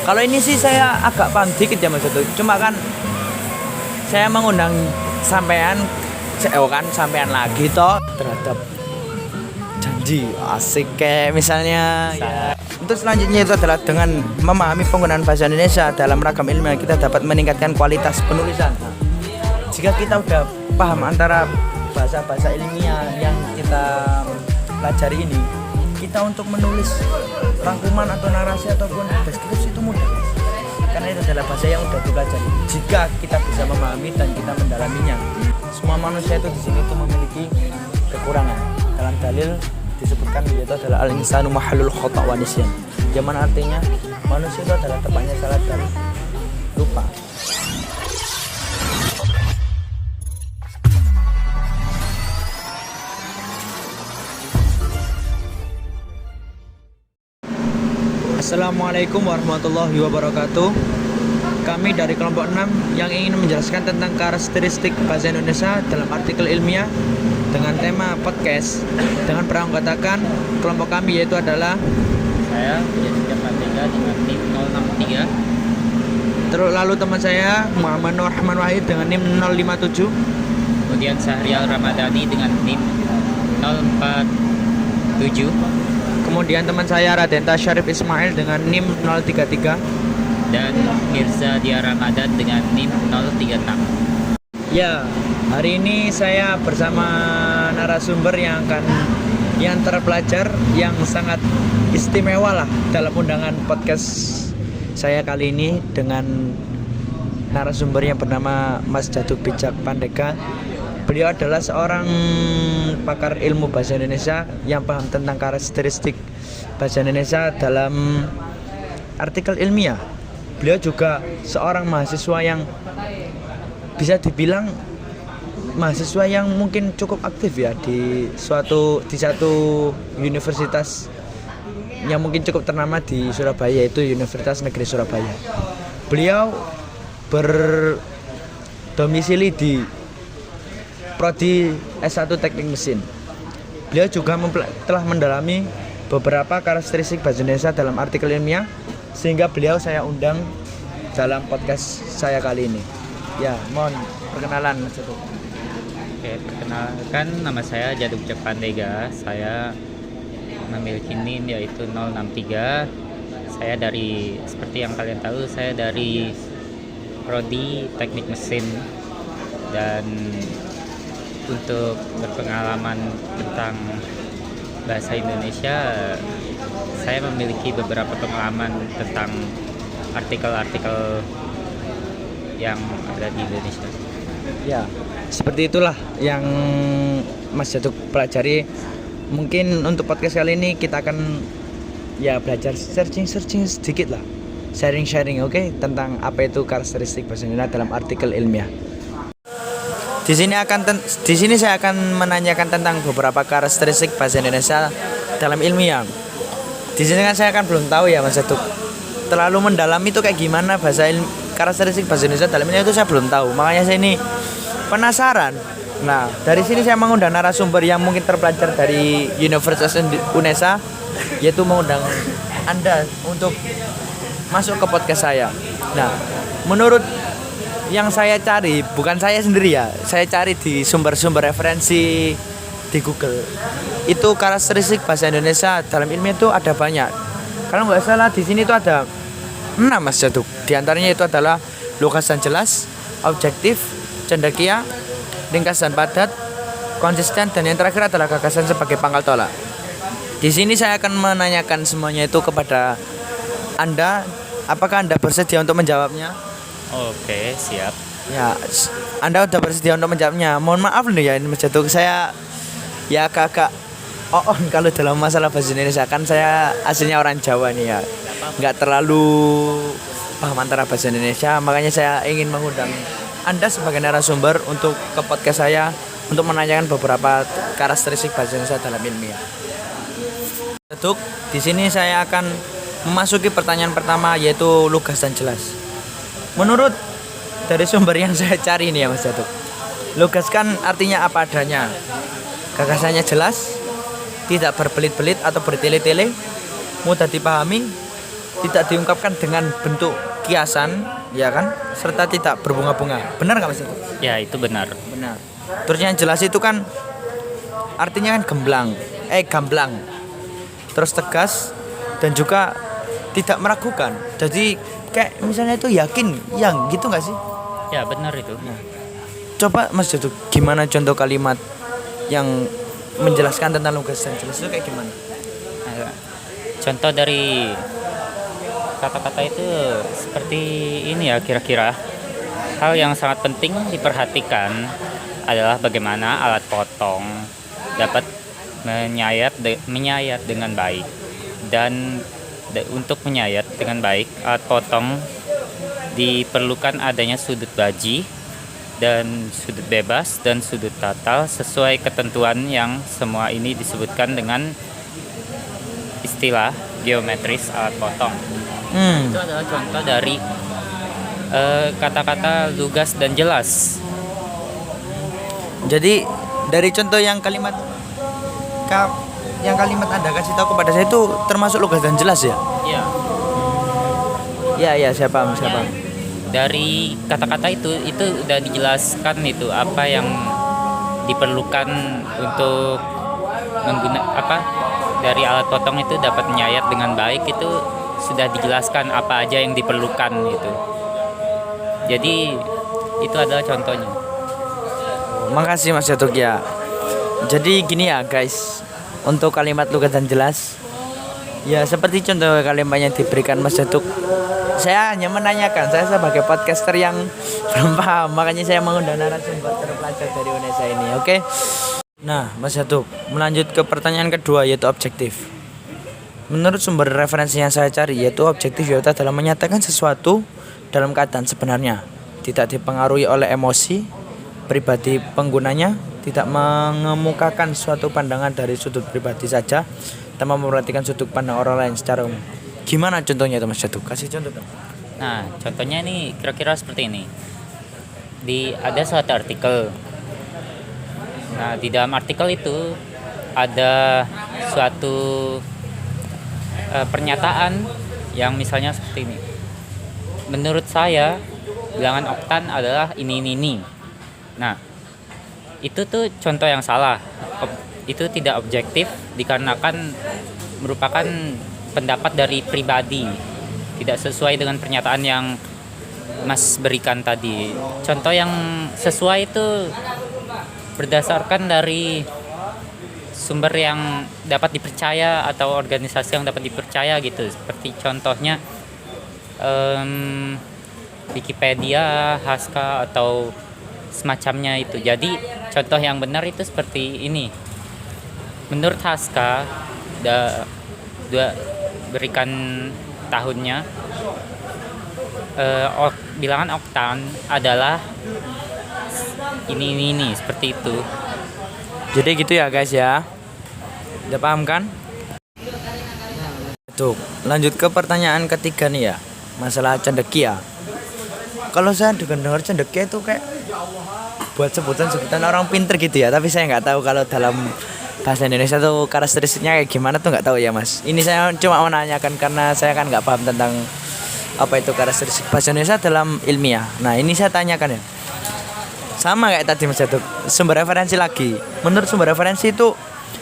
Kalau ini sih saya agak paham dikit ya Mas Jatuh. Cuma kan saya mengundang sampean sampean lagi toh terhadap janji asik kayak misalnya ya. Untuk selanjutnya itu adalah dengan memahami penggunaan bahasa Indonesia dalam ragam ilmiah kita dapat meningkatkan kualitas penulisan. Jika kita udah paham antara bahasa-bahasa ilmiah yang kita pelajari ini, kita untuk menulis rangkuman atau narasi ataupun deskripsi itu mudah, karena itu adalah bahasa yang udah dipelajari. Jika kita bisa memahami dan kita mendalaminya, semua manusia itu di sini itu memiliki kekurangan. Dalam dalil disebutkan yaitu adalah al-insanu mahallul khata' wa nisyan, yang mana artinya manusia itu adalah tempatnya salah dan lupa. Assalamualaikum warahmatullahi wabarakatuh. Kami dari kelompok 6 yang ingin menjelaskan tentang karakteristik bahasa Indonesia dalam artikel ilmiah dengan tema podcast dengan beranggotakan kelompok kami yaitu adalah saya Jessica Fatega dengan NIM 063. terus lalu teman saya Muhammad Nur Rahman Wahid dengan NIM 057. Kemudian Sahrial Ramadhani dengan NIM 047. Kemudian teman saya Radenta Syarif Ismail dengan NIM 033. Dan Mirza Dia Ramadan dengan NIM 036. Ya, hari ini saya bersama narasumber yang terpelajar yang sangat istimewa lah dalam undangan podcast saya kali ini dengan narasumber yang bernama Mas Jatuh Bijak Pandega. Beliau adalah seorang pakar ilmu bahasa Indonesia yang paham tentang karakteristik bahasa Indonesia dalam artikel ilmiah. Beliau juga seorang mahasiswa yang bisa dibilang mahasiswa yang mungkin cukup aktif ya di satu universitas yang mungkin cukup ternama di Surabaya, yaitu Universitas Negeri Surabaya. Beliau berdomisili di Prodi S1 Teknik Mesin. Beliau juga telah mendalami beberapa karakteristik bahasa Indonesia dalam artikel ilmiah, sehingga beliau saya undang dalam podcast saya kali ini. Ya, mohon perkenalan Mas Jatuh. Oke, perkenalkan nama saya Jatuh Bijak Pandega. Saya memiliki NIM yaitu 063. Saya seperti yang kalian tahu, saya dari Prodi Teknik Mesin. Dan untuk berpengalaman tentang bahasa Indonesia, saya memiliki beberapa pengalaman tentang artikel-artikel yang ada di Indonesia. Ya, seperti itulah yang Mas Jatuh pelajari. Mungkin untuk podcast kali ini kita akan ya belajar searching sedikit lah, sharing, oke, tentang apa itu karakteristik bahasa Indonesia dalam artikel ilmiah. Di sini saya akan menanyakan tentang beberapa karakteristik bahasa Indonesia dalam ilmiah. Di sini kan saya kan belum tahu ya Mas Jatuh, terlalu mendalam itu kayak gimana karakteristik bahasa Indonesia dalam ilmiah itu saya belum tahu. Makanya saya ini penasaran. Nah, dari sini saya mengundang narasumber yang mungkin terpelajar dari Universitas UNESA, yaitu mengundang Anda untuk masuk ke podcast saya. Nah, menurut yang saya cari, bukan saya sendiri ya, saya cari di sumber-sumber referensi di Google. Itu karakteristik bahasa Indonesia dalam ilmiah itu ada banyak. Kalau nggak salah di sini itu ada 6 Mas Jatuh. Di antaranya itu adalah lugas dan jelas, objektif, cendekia, ringkas dan padat, konsisten, dan yang terakhir adalah gagasan sebagai pangkal tolak. Di sini saya akan menanyakan semuanya itu kepada Anda. Apakah Anda bersedia untuk menjawabnya? Oke, siap. Ya, Anda sudah bersedia untuk menjawabnya. Mohon maaf nih ya ini Mas Jatuh, saya ya kakak kalau dalam masalah bahasa Indonesia, kan saya aslinya orang Jawa nih ya, nggak terlalu paham antara bahasa Indonesia. Makanya saya ingin mengundang Anda sebagai narasumber untuk ke podcast saya untuk menanyakan beberapa karakteristik bahasa Indonesia dalam ilmiah. Untuk di sini saya akan memasuki pertanyaan pertama, yaitu lugas dan jelas. Menurut dari sumber yang saya cari ini ya Mas Jatuh, lugas kan artinya apa adanya, gagasannya jelas, tidak berbelit-belit atau bertele-tele, mudah dipahami, tidak diungkapkan dengan bentuk kiasan, ya kan? Serta tidak berbunga-bunga. Benar nggak Mas Jatuh? Ya, itu benar. Benar. Terus yang jelas itu kan artinya kan gamblang. Terus tegas dan juga tidak meragukan. Jadi kayak misalnya itu yakin, yang gitu nggak sih? Ya, benar itu. Coba Mas Jatuh, gimana contoh kalimat yang menjelaskan tentang lugas dan jelas itu kayak gimana? Nah, contoh dari kata-kata itu seperti ini ya, kira-kira hal yang sangat penting diperhatikan adalah bagaimana alat potong dapat menyayat dengan baik. Dan untuk menyayat dengan baik, alat potong diperlukan adanya sudut baji dan sudut bebas dan sudut tatal sesuai ketentuan yang semua ini disebutkan dengan istilah geometris alat potong. Itu adalah contoh dari kata-kata lugas dan jelas. Jadi dari contoh yang kalimat Anda kasih tahu kepada saya itu termasuk lugas dan jelas ya? Iya. Ya, saya paham. Dari kata-kata itu udah dijelaskan itu apa yang diperlukan untuk dari alat potong itu dapat menyayat dengan baik, itu sudah dijelaskan apa aja yang diperlukan gitu. Jadi itu adalah contohnya. Makasih Mas Jatuh ya. Jadi gini ya guys, untuk kalimat lugas dan jelas, ya seperti contoh kalimat yang diberikan Mas Jatuh. Saya hanya menanyakan, saya sebagai podcaster yang belum paham, makanya saya mengundang narasumber terpelajar dari UNESA ini, oke? Nah, Mas Jatuh, melanjut ke pertanyaan kedua, yaitu objektif. Menurut sumber referensi yang saya cari, yaitu objektif yaitu dalam menyatakan sesuatu dalam keadaan sebenarnya, tidak dipengaruhi oleh emosi pribadi penggunanya, tidak mengemukakan suatu pandangan dari sudut pribadi saja, tanpa memperhatikan sudut pandang orang lain secara umum. Gimana contohnya itu Mas Jatuh? Kasih contoh dong. Nah, contohnya ini kira-kira seperti ini. Ada suatu artikel. Nah, di dalam artikel itu ada suatu pernyataan yang misalnya seperti ini. Menurut saya, bilangan oktan adalah ini. Nah, itu tuh contoh yang salah. Itu tidak objektif dikarenakan merupakan pendapat dari pribadi, tidak sesuai dengan pernyataan yang Mas berikan tadi. Contoh yang sesuai itu berdasarkan dari sumber yang dapat dipercaya atau organisasi yang dapat dipercaya gitu. Seperti contohnya Wikipedia, Haska atau semacamnya itu. Jadi contoh yang benar itu seperti ini. Menurut Haska, berikan tahunnya, bilangan oktan adalah ini seperti itu. Jadi gitu ya guys ya. Udah paham kan? Tuh, lanjut ke pertanyaan ketiga nih ya. Masalah cendekia. Kalau saya dengar cendekia itu kayak buat sebutan orang pinter gitu ya, tapi saya nggak tahu kalau dalam bahasa Indonesia tuh karakteristiknya kayak gimana tuh nggak tahu ya Mas. Ini saya cuma menanyakan karena saya kan nggak paham tentang apa itu karakteristik bahasa Indonesia dalam ilmiah. Nah ini saya tanyakan ya. Sama kayak tadi Mas Jatuh, sumber referensi lagi. Menurut sumber referensi itu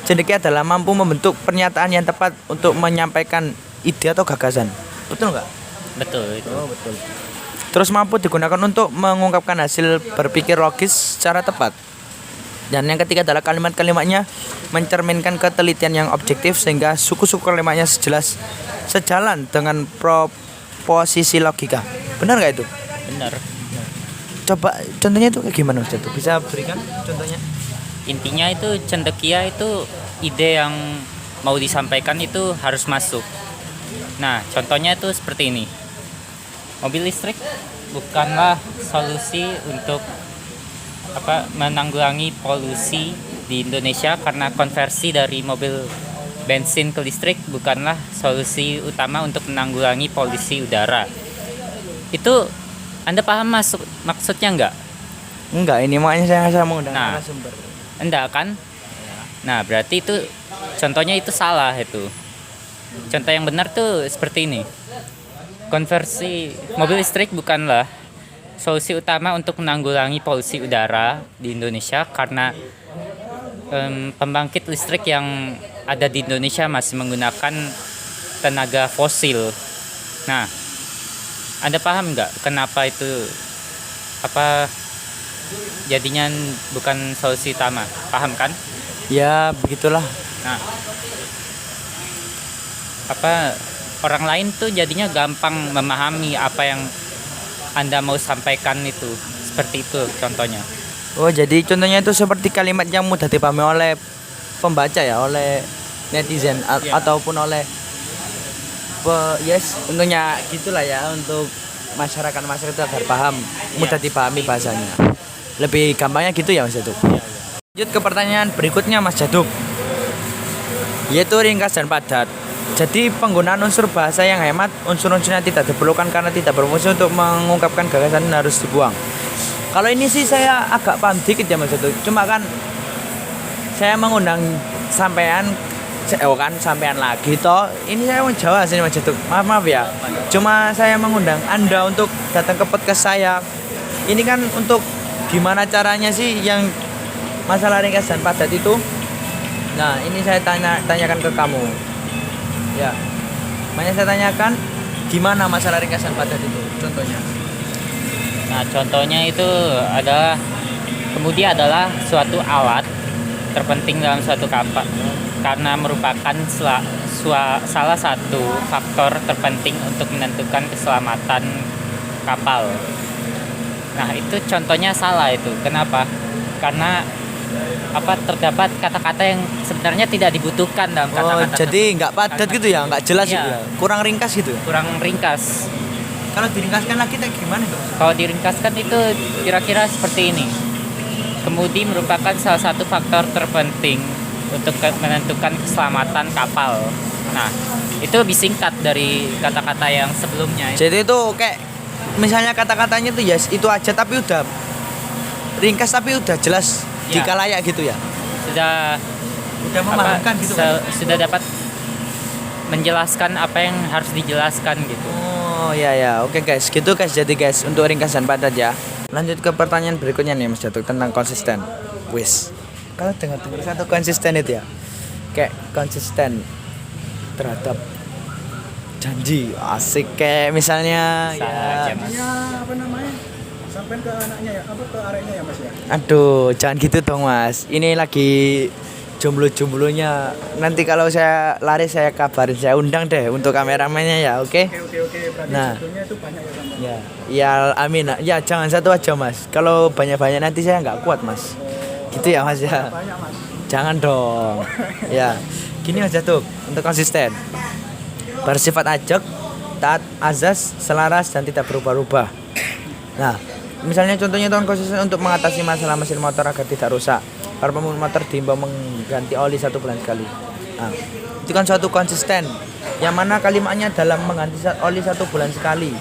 cendekia adalah mampu membentuk pernyataan yang tepat untuk menyampaikan ide atau gagasan. Betul nggak? Betul itu. Oh betul. Terus mampu digunakan untuk mengungkapkan hasil berpikir logis secara tepat. Dan yang ketiga adalah kalimat-kalimatnya mencerminkan ketelitian yang objektif sehingga suku-suku kalimatnya sejalan dengan proposisi logika. Benar nggak itu? Benar. Coba contohnya itu kayak gimana Mas Jatuh? Bisa berikan contohnya? Intinya itu cendekia itu ide yang mau disampaikan itu harus masuk. Nah, contohnya itu seperti ini. Mobil listrik bukanlah solusi untuk menanggulangi polusi di Indonesia, karena konversi dari mobil bensin ke listrik bukanlah solusi utama untuk menanggulangi polusi udara. Itu Anda paham maksudnya enggak? Enggak, ini makanya saya mengundang narasumber. Enggak kan? Nah, berarti itu contohnya itu salah itu. Contoh yang benar tuh seperti ini. Konversi mobil listrik bukanlah solusi utama untuk menanggulangi polusi udara di Indonesia karena pembangkit listrik yang ada di Indonesia masih menggunakan tenaga fosil. Nah, Anda paham nggak kenapa itu apa jadinya bukan solusi utama? Paham kan? Ya begitulah. Nah, apa orang lain tuh jadinya gampang memahami apa yang Anda mau sampaikan itu. Seperti itu contohnya. Oh, jadi contohnya itu seperti kalimat yang mudah dipahami oleh pembaca ya, oleh netizen ataupun oleh tentunya gitulah ya, untuk masyarakat itu agar paham, mudah dipahami bahasanya. Lebih gampangnya gitu ya Mas Jaduk. Lanjut ke pertanyaan berikutnya Mas Jaduk, yaitu ringkas dan padat. Jadi penggunaan unsur bahasa yang hemat, unsur-unsurnya tidak diperlukan karena tidak berfungsi untuk mengungkapkan gagasan harus dibuang. Kalau ini sih saya agak paham dikit ya Mas Jaduk. Cuma kan saya mengundang sampean sampean lagi toh. Ini saya mau Jawa sini Mas Jaduk. Maaf ya. Cuma saya mengundang Anda untuk datang ke podcast saya. Ini kan untuk gimana caranya sih yang masalah ringkas dan padat itu. Nah, ini saya tanyakan ke kamu. Ya. Makanya saya tanyakan gimana masalah ringkas dan padat itu contohnya. Nah, contohnya itu adalah kemudi adalah suatu alat terpenting dalam suatu kapal karena merupakan salah satu faktor terpenting untuk menentukan keselamatan kapal. Nah, itu contohnya salah itu. Kenapa? Karena terdapat kata-kata yang sebenarnya tidak dibutuhkan dalam kata-kata. Jadi nggak padat gitu ya, nggak jelas gitu ya. Kurang ringkas gitu. Kurang ringkas. Kalau diringkaskan lagi kita gimana tuh? Kalau diringkaskan itu kira-kira seperti ini. Kemudi merupakan salah satu faktor terpenting untuk menentukan keselamatan kapal. Nah, itu lebih singkat dari kata-kata yang sebelumnya. Jadi itu kayak misalnya kata-katanya tuh ya itu aja tapi udah ringkas tapi udah jelas Ya. dikalayak gitu ya. Sudah memahamkan gitu kan? Sudah dapat menjelaskan apa yang harus dijelaskan gitu. Oh ya. Oke guys, gitu guys. Jadi guys, untuk ringkas dan padat ya. Lanjut ke pertanyaan berikutnya nih Mas Jatuh tentang konsisten. Wis. Kalau dengar satu konsisten itu ya. Kayak konsisten terhadap janji. Asik kayak misalnya Salah aja, Mas. Apa namanya? Sampai ke anaknya ya, ke areknya ya Mas ya. Aduh, jangan gitu dong Mas. Ini lagi jomblo-jomblonya. Nanti kalau saya lari saya kabarin, saya undang deh untuk kameramennya ya, oke? Oke. Berarti Nah. jodohnya itu banyak ya Mas. Ya, amin. Ya, jangan satu aja Mas. Kalau banyak-banyak nanti saya nggak kuat Mas. Gitu ya Mas ya. Banyak Mas. Jangan dong. Ya, gini Mas Jatuh untuk konsisten. Bersifat ajak, taat azas, selaras dan tidak berubah-ubah. Nah, misalnya contohnya itu konsisten untuk mengatasi masalah mesin motor agar tidak rusak. Para pemilik motor diimbau mengganti oli 1 bulan sekali. Nah, itu kan suatu konsisten. Yang mana kalimatnya dalam mengganti oli 1 bulan sekali.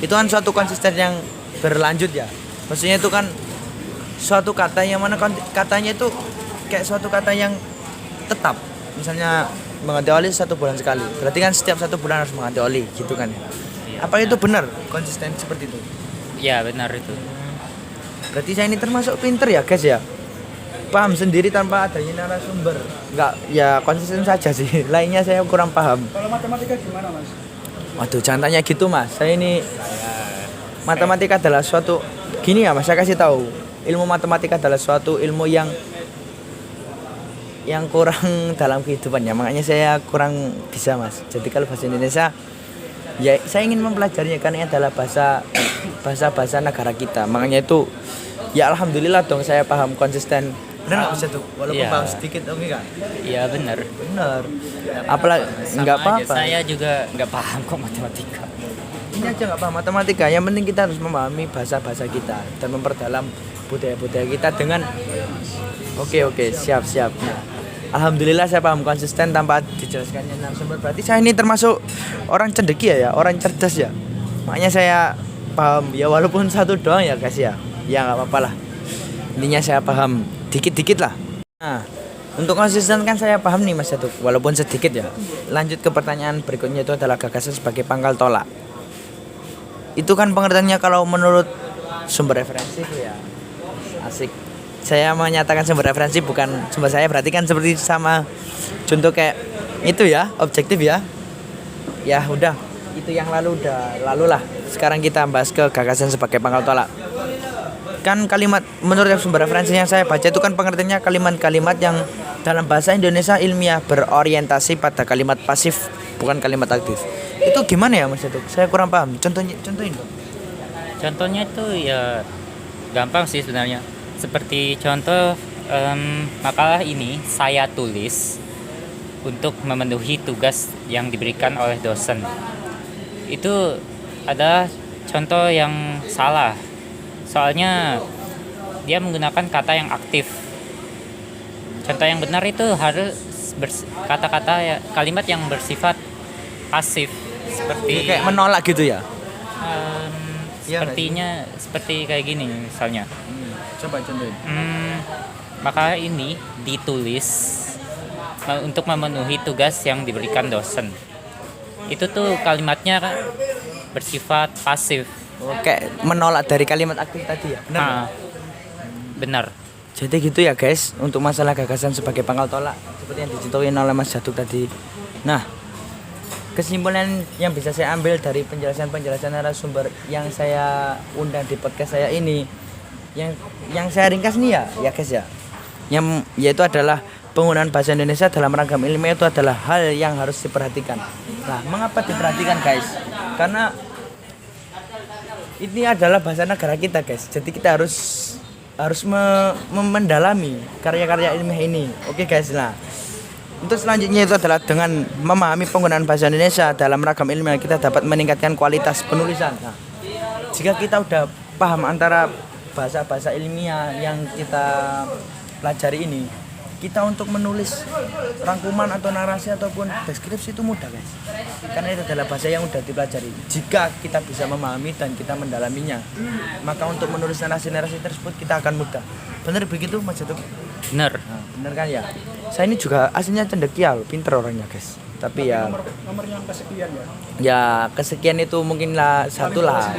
Itu kan suatu konsisten yang berlanjut ya. Maksudnya itu kan suatu kata yang mana katanya itu kayak suatu kata yang tetap. Misalnya mengganti oli 1 bulan sekali. Berarti kan setiap 1 bulan harus mengganti oli, gitu kan ya. Apa itu benar konsisten seperti itu? Ya, benar itu. Berarti saya ini termasuk pinter ya guys ya. Paham sendiri tanpa adanya narasumber. Enggak, ya konsisten saja sih. Lainnya saya kurang paham. Kalau matematika gimana Mas? Waduh, jangan tanya gitu Mas. Saya ini matematika adalah suatu gini ya Mas, saya kasih tahu. Ilmu matematika adalah suatu ilmu yang kurang dalam kehidupan ya. Makanya saya kurang bisa Mas. Jadi kalau bahasa Indonesia ya saya ingin mempelajarinya karena ini adalah bahasa negara kita. Makanya itu ya alhamdulillah dong saya paham konsisten. Benar nggak bisa tuh? Walaupun Iya. paham sedikit, oke kan? Iya, benar. Benar. Apalagi Sama nggak aja, apa-apa. saya juga nggak paham kok matematika. Ini aja nggak paham matematika. Yang penting kita harus memahami bahasa-bahasa kita dan memperdalam budaya-budaya kita dengan oke siap. Nah, alhamdulillah saya paham konsisten tanpa dijelaskannya narasumber. Berarti saya ini termasuk orang cendekia ya, orang cerdas ya. Makanya saya paham ya walaupun satu doang ya guys ya. Ya nggak apa-apa lah. Intinya saya paham dikit-dikit lah. Nah, Untuk konsisten kan saya paham nih Mas Jatuh, walaupun sedikit ya. Lanjut ke pertanyaan berikutnya, itu adalah gagasan sebagai pangkal tolak. Itu kan pengertiannya kalau menurut sumber referensi itu ya asik. Saya menyatakan sumber referensi bukan sumber saya, berarti kan seperti sama contoh kayak itu ya, objektif ya. Ya udah, itu yang lalu udah lalu lah. Sekarang kita bahas ke gagasan sebagai pangkal tolak. Kan kalimat menurut sumber referensi yang saya baca itu kan pengertiannya kalimat-kalimat yang dalam bahasa Indonesia ilmiah berorientasi pada kalimat pasif, bukan kalimat aktif. Itu gimana ya Mas Jatuh? Saya kurang paham. Contohin dong. Contohnya itu ya gampang sih sebenarnya. Seperti contoh makalah ini saya tulis untuk memenuhi tugas yang diberikan oleh dosen. Itu adalah contoh yang salah. Soalnya dia menggunakan kata yang aktif. Contoh yang benar itu harus kata-kata ya, kalimat yang bersifat pasif seperti Kayak menolak gitu ya. Iya sepertinya seperti kayak gini misalnya. Coba contohin. Maka ini ditulis untuk memenuhi tugas yang diberikan dosen. Itu tuh kalimatnya kan bersifat pasif. Kayak menolak dari kalimat aktif tadi ya. Benar. Ah, benar. Jadi gitu ya guys, untuk masalah gagasan sebagai pangkal tolak seperti yang dicontohin oleh Mas Jatuh tadi. Nah, kesimpulan yang bisa saya ambil dari penjelasan narasumber yang saya undang di podcast saya ini, yang saya ringkas nih ya guys ya, yang yaitu adalah penggunaan bahasa Indonesia dalam ragam ilmiah itu adalah hal yang harus diperhatikan. Nah, mengapa diperhatikan guys? Karena ini adalah bahasa negara kita guys, jadi kita harus mendalami karya-karya ilmiah ini. Oke guys, nah untuk selanjutnya itu adalah dengan memahami penggunaan bahasa Indonesia dalam ragam ilmiah kita dapat meningkatkan kualitas penulisan. Nah, jika kita udah paham antara bahasa-bahasa ilmiah yang kita pelajari ini, kita untuk menulis rangkuman atau narasi ataupun deskripsi itu mudah guys, karena itu adalah bahasa yang udah dipelajari. Jika kita bisa memahami dan kita mendalaminya, maka untuk menulis narasi-narasi tersebut kita akan mudah. Bener begitu Mas Jatuh? Benar. Nah, bener kan ya? Saya ini juga aslinya cendekial, pinter orangnya guys. Tapi ya Nomor yang kesekian ya. ya kesekian itu mungkin lah satu lah,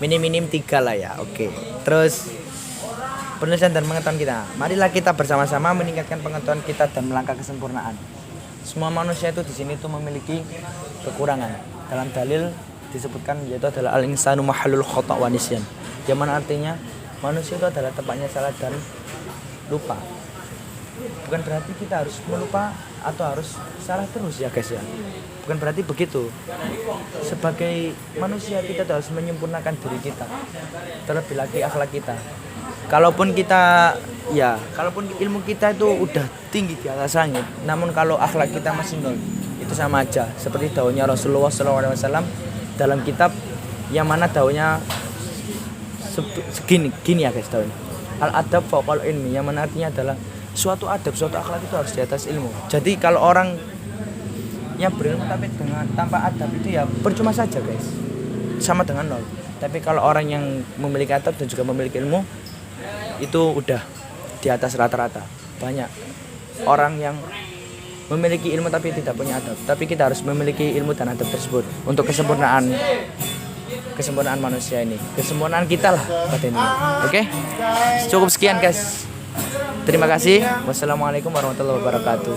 minim 3 lah ya. Oke. Terus penulisan dan pengetahuan kita. Marilah kita bersama-sama meningkatkan pengetahuan kita dan melangkah kesempurnaan. Semua manusia itu di sini tuh memiliki kekurangan. Dalam dalil disebutkan yaitu adalah al-insanu mahallul khata' wa nisyan. Yang mana artinya manusia itu adalah tempatnya salah dan lupa. Bukan berarti kita harus melupa atau harus salah terus ya guys ya. Bukan berarti begitu. Sebagai manusia kita harus menyempurnakan diri kita, terlebih lagi akhlak kita. Kalaupun ilmu kita itu udah tinggi di atas langit, namun kalau akhlak kita masih nol, itu sama aja seperti daunnya Rasulullah SAW dalam kitab yang mana daunnya segini ya guys daunnya. Al-adab fawqal ilmi, yang mana artinya adalah suatu adab, suatu akhlak itu harus di atas ilmu. Jadi kalau orang yang berilmu tapi tanpa adab itu ya percuma saja guys, sama dengan nol. Tapi kalau orang yang memiliki adab dan juga memiliki ilmu, itu udah di atas rata-rata. Banyak orang yang memiliki ilmu tapi tidak punya adab, tapi kita harus memiliki ilmu dan adab tersebut untuk kesempurnaan manusia ini, kesempurnaan kita lah pada ini. Oke? Cukup sekian guys. Terima kasih. Wassalamualaikum warahmatullahi wabarakatuh.